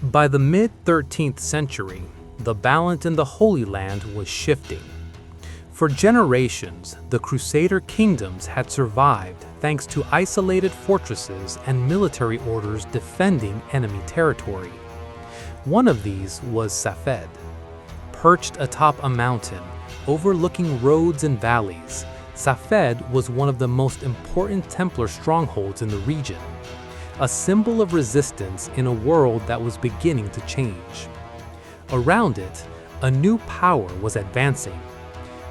By the mid-13th century, the balance in the Holy Land was shifting. For generations, the Crusader kingdoms had survived thanks to isolated fortresses and military orders defending enemy territory. One of these was Safed. Perched atop a mountain, overlooking roads and valleys, Safed was one of the most important Templar strongholds in the region, a symbol of resistance in a world that was beginning to change. Around it, a new power was advancing.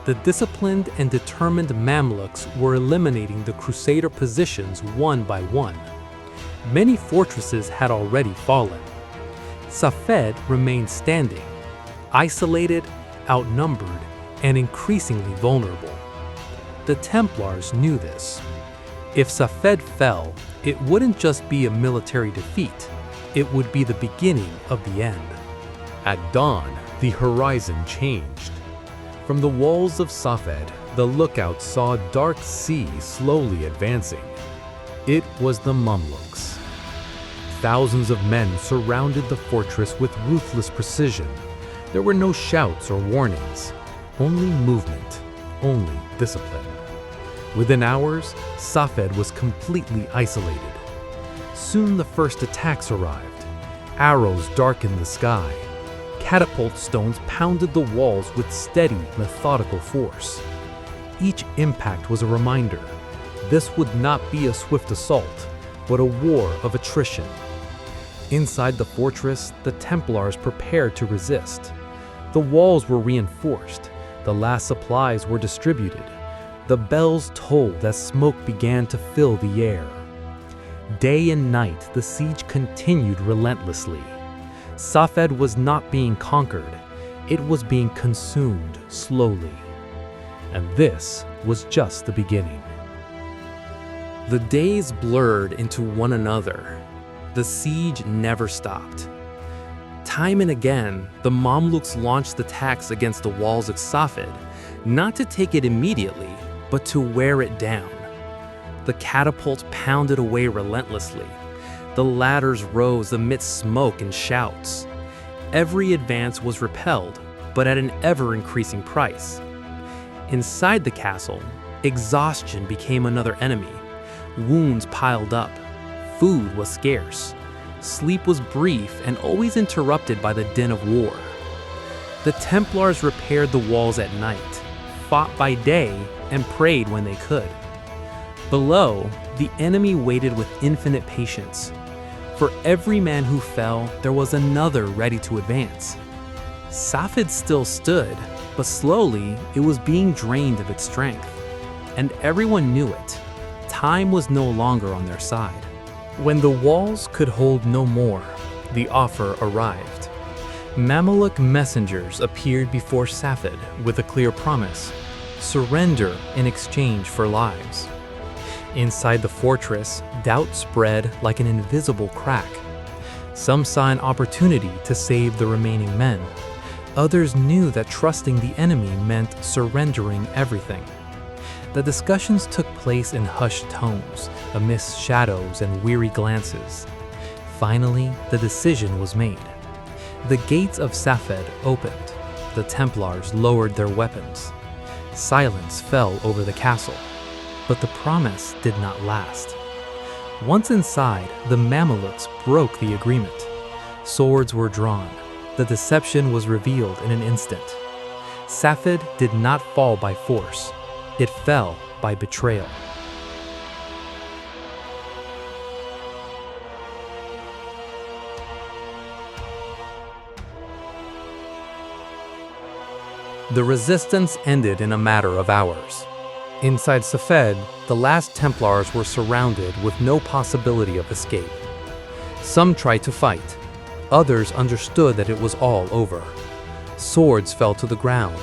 The disciplined and determined Mamluks were eliminating the Crusader positions one by one. Many fortresses had already fallen. Safed remained standing, isolated, outnumbered, and increasingly vulnerable. The Templars knew this. If Safed fell, it wouldn't just be a military defeat, it would be the beginning of the end. At dawn, the horizon changed. From the walls of Safed, the lookout saw a dark sea slowly advancing. It was the Mamluks. Thousands of men surrounded the fortress with ruthless precision. There were no shouts or warnings, only movement, only discipline. Within hours, Safed was completely isolated. Soon the first attacks arrived. Arrows darkened the sky. Catapult stones pounded the walls with steady, methodical force. Each impact was a reminder. This would not be a swift assault, but a war of attrition. Inside the fortress, the Templars prepared to resist. The walls were reinforced. The last supplies were distributed. The bells tolled as smoke began to fill the air. Day and night, the siege continued relentlessly. Safed was not being conquered, it was being consumed slowly. And this was just the beginning. The days blurred into one another. The siege never stopped. Time and again, the Mamluks launched attacks against the walls of Safed, not to take it immediately, but to wear it down. The catapults pounded away relentlessly. The ladders rose amidst smoke and shouts. Every advance was repelled, but at an ever-increasing price. Inside the castle, exhaustion became another enemy. Wounds piled up. Food was scarce. Sleep was brief and always interrupted by the din of war. The Templars repaired the walls at night, fought by day, and prayed when they could. Below, the enemy waited with infinite patience. For every man who fell, there was another ready to advance. Safed still stood, but slowly it was being drained of its strength. And everyone knew it. Time was no longer on their side. When the walls could hold no more, the offer arrived. Mamluk messengers appeared before Safed with a clear promise: surrender in exchange for lives. Inside the fortress, doubt spread like an invisible crack. Some saw an opportunity to save the remaining men. Others knew that trusting the enemy meant surrendering everything. The discussions took place in hushed tones, amidst shadows and weary glances. Finally, the decision was made. The gates of Safed opened. The Templars lowered their weapons. Silence fell over the castle, but the promise did not last. Once inside, the Mamluks broke the agreement. Swords were drawn. The deception was revealed in an instant. Safed did not fall by force. It fell by betrayal. The resistance ended in a matter of hours. Inside Safed, the last Templars were surrounded with no possibility of escape. Some tried to fight. Others understood that it was all over. Swords fell to the ground.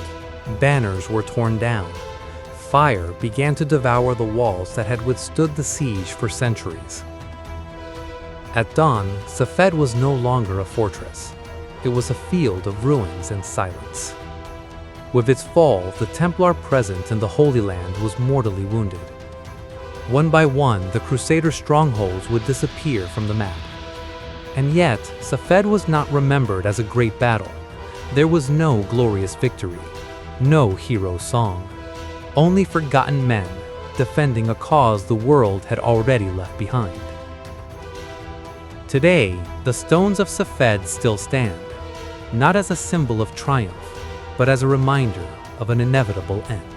Banners were torn down. Fire began to devour the walls that had withstood the siege for centuries. At dawn, Safed was no longer a fortress. It was a field of ruins and silence. With its fall, the Templar presence in the Holy Land was mortally wounded. One by one, the Crusader strongholds would disappear from the map. And yet, Safed was not remembered as a great battle. There was no glorious victory, no hero song, only forgotten men defending a cause the world had already left behind. Today, the stones of Safed still stand, not as a symbol of triumph, but as a reminder of an inevitable end.